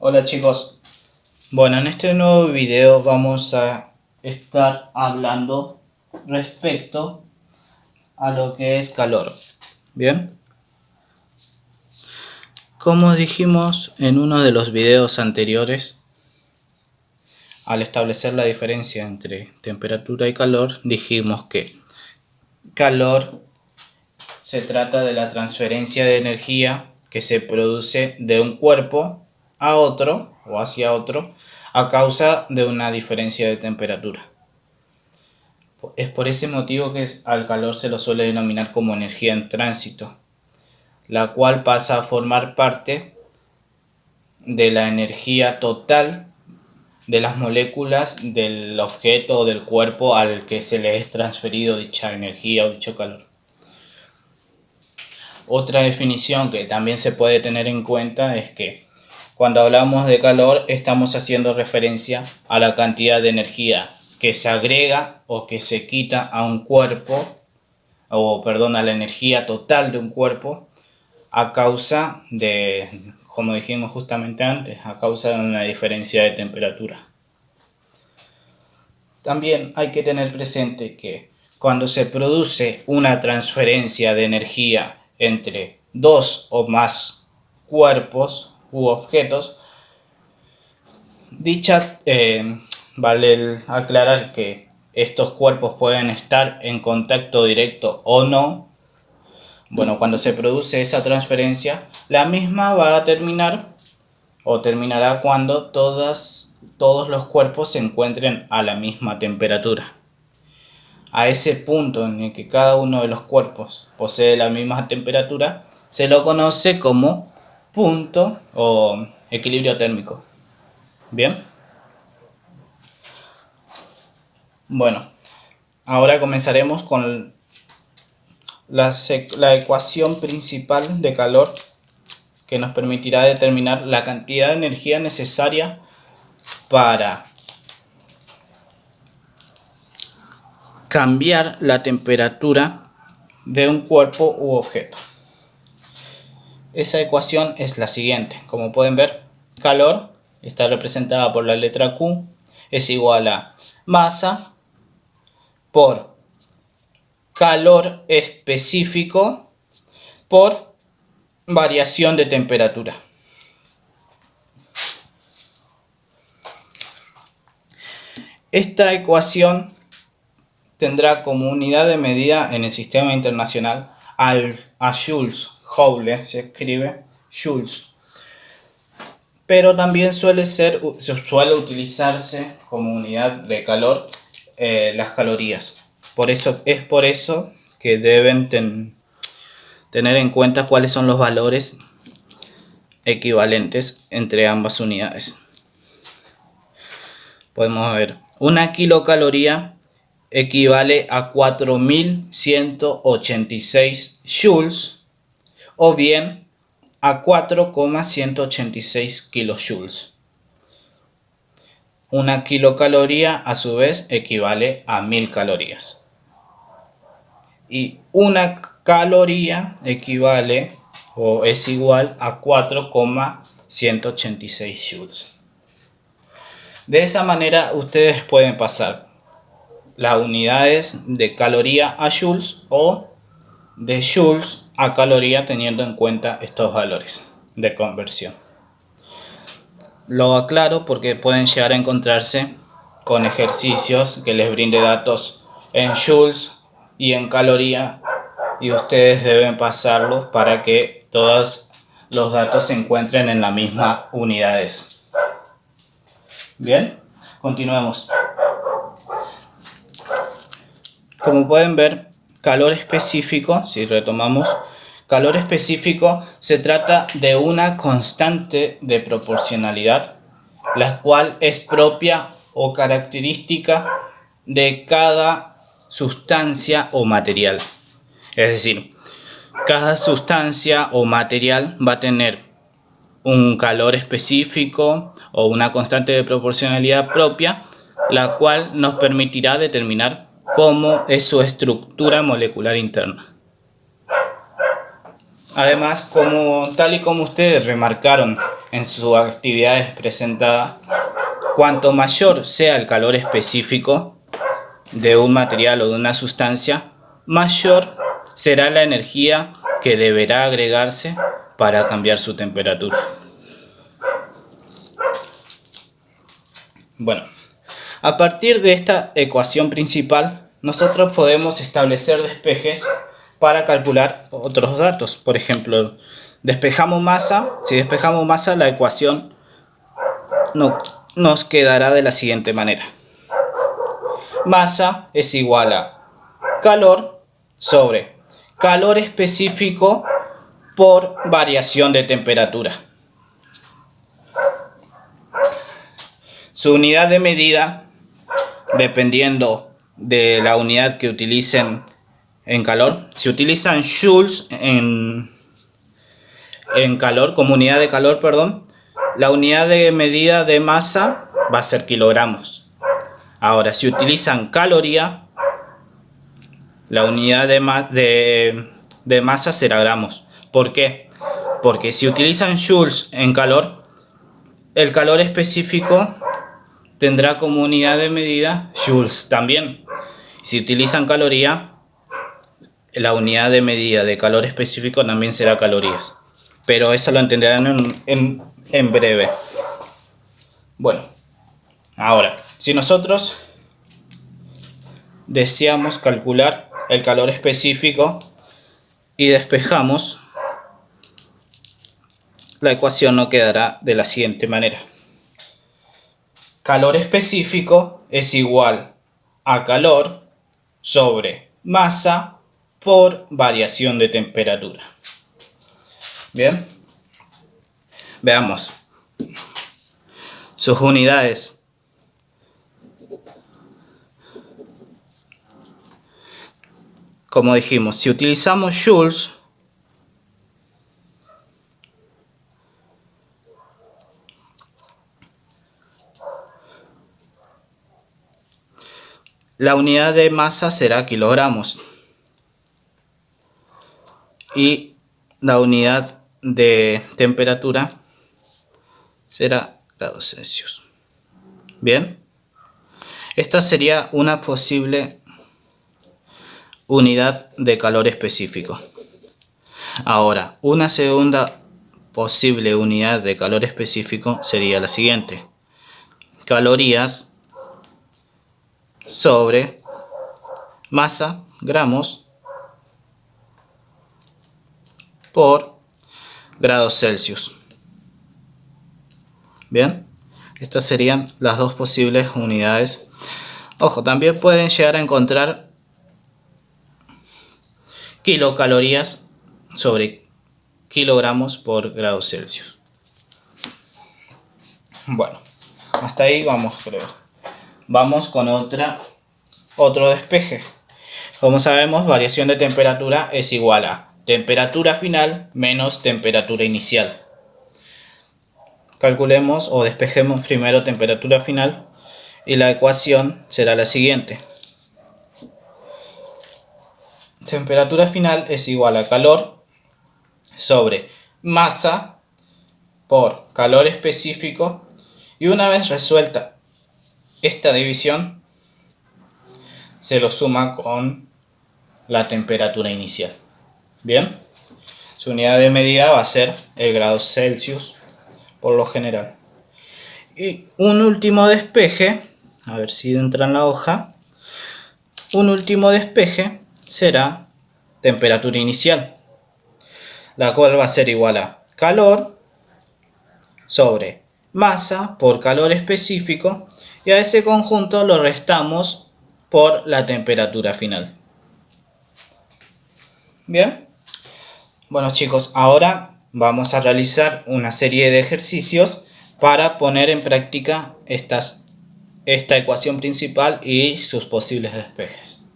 Hola chicos, bueno, en este nuevo video vamos a estar hablando respecto a lo que es calor. Bien, como dijimos en uno de los videos anteriores, al establecer la diferencia entre temperatura y calor, dijimos que calor se trata de la transferencia de energía que se produce de un cuerpo a otro o hacia otro a causa de una diferencia de temperatura. Es por ese motivo que al calor se lo suele denominar como energía en tránsito, la cual pasa a formar parte de la energía total de las moléculas del objeto o del cuerpo al que se le es transferido dicha energía o dicho calor. Otra definición que también se puede tener en cuenta es que cuando hablamos de calor estamos haciendo referencia a la cantidad de energía que se agrega o que se quita a un cuerpo, a la energía total de un cuerpo a causa de, como dijimos justamente antes, a causa de una diferencia de temperatura. También hay que tener presente que cuando se produce una transferencia de energía entre dos o más cuerpos u objetos, vale aclarar que estos cuerpos pueden estar en contacto directo o no. Bueno, cuando se produce esa transferencia, la misma va a terminar o terminará cuando todos los cuerpos se encuentren a la misma temperatura. A ese punto en el que cada uno de los cuerpos posee la misma temperatura, se lo conoce como punto o equilibrio térmico. Bien. Bueno, ahora comenzaremos con la ecuación principal de calor que nos permitirá determinar la cantidad de energía necesaria para cambiar la temperatura de un cuerpo u objeto. Esa ecuación es la siguiente. Como pueden ver, calor está representada por la letra Q, es igual a masa por calor específico por variación de temperatura. Esta ecuación tendrá como unidad de medida en el sistema internacional a Joules. Joule se escribe Joules. Pero también suele utilizarse como unidad de calor las calorías. Es por eso que deben tener en cuenta cuáles son los valores equivalentes entre ambas unidades. Podemos ver, una kilocaloría equivale a 4186 joules o bien a 4,186 kilojoules. Una kilocaloría a su vez equivale a 1000 calorías. Y una caloría equivale o es igual a 4,186 joules. De esa manera ustedes pueden pasar las unidades de caloría a joules o de joules a caloría teniendo en cuenta estos valores de conversión. Lo aclaro porque pueden llegar a encontrarse con ejercicios que les brinde datos en joules y en caloría y ustedes deben pasarlos para que todos los datos se encuentren en la misma unidades. Bien, continuemos. Como pueden ver, calor específico, si retomamos, calor específico se trata de una constante de proporcionalidad, la cual es propia o característica de cada sustancia o material. Es decir, cada sustancia o material va a tener un calor específico o una constante de proporcionalidad propia, la cual nos permitirá determinar cómo es su estructura molecular interna. Además, tal y como ustedes remarcaron en su actividad es presentada, cuanto mayor sea el calor específico de un material o de una sustancia, mayor será la energía que deberá agregarse para cambiar su temperatura. Bueno, a partir de esta ecuación principal, nosotros podemos establecer despejes para calcular otros datos. Por ejemplo, despejamos masa. Si despejamos masa, la ecuación nos quedará de la siguiente manera. Masa es igual a calor sobre calor específico por variación de temperatura. Su unidad de medida, dependiendo de la unidad que utilicen en calor, si utilizan joules en calor, como unidad de calor, la unidad de medida de masa va a ser kilogramos. Ahora, si utilizan caloría, la unidad de masa será gramos. ¿Por qué? Porque si utilizan joules en calor, el calor específico tendrá como unidad de medida joules también. Si utilizan caloría, la unidad de medida de calor específico también será calorías. Pero eso lo entenderán en breve. Bueno, ahora, si nosotros deseamos calcular el calor específico y despejamos, la ecuación nos quedará de la siguiente manera. Calor específico es igual a calor sobre masa por variación de temperatura. Bien, veamos sus unidades. Como dijimos, si utilizamos joules, la unidad de masa será kilogramos y la unidad de temperatura será grados Celsius. Bien, esta sería una posible unidad de calor específico. Ahora, una segunda posible unidad de calor específico sería la siguiente: calorías sobre masa, gramos, por grados Celsius. Bien, estas serían las dos posibles unidades. Ojo, también pueden llegar a encontrar kilocalorías sobre kilogramos por grados Celsius. Bueno, hasta ahí vamos, creo. Vamos con otro despeje. Como sabemos, variación de temperatura es igual a temperatura final menos temperatura inicial. Calculemos o despejemos primero temperatura final y la ecuación será la siguiente. Temperatura final es igual a calor sobre masa por calor específico, y una vez resuelta esta división se lo suma con la temperatura inicial. Bien, su unidad de medida va a ser el grado Celsius por lo general. Y un último despeje, a ver si entra en la hoja, un último despeje será temperatura inicial, la cual va a ser igual a calor sobre masa por calor específico, y a ese conjunto lo restamos por la temperatura final. Bien, bueno chicos, ahora vamos a realizar una serie de ejercicios para poner en práctica esta ecuación principal y sus posibles despejes.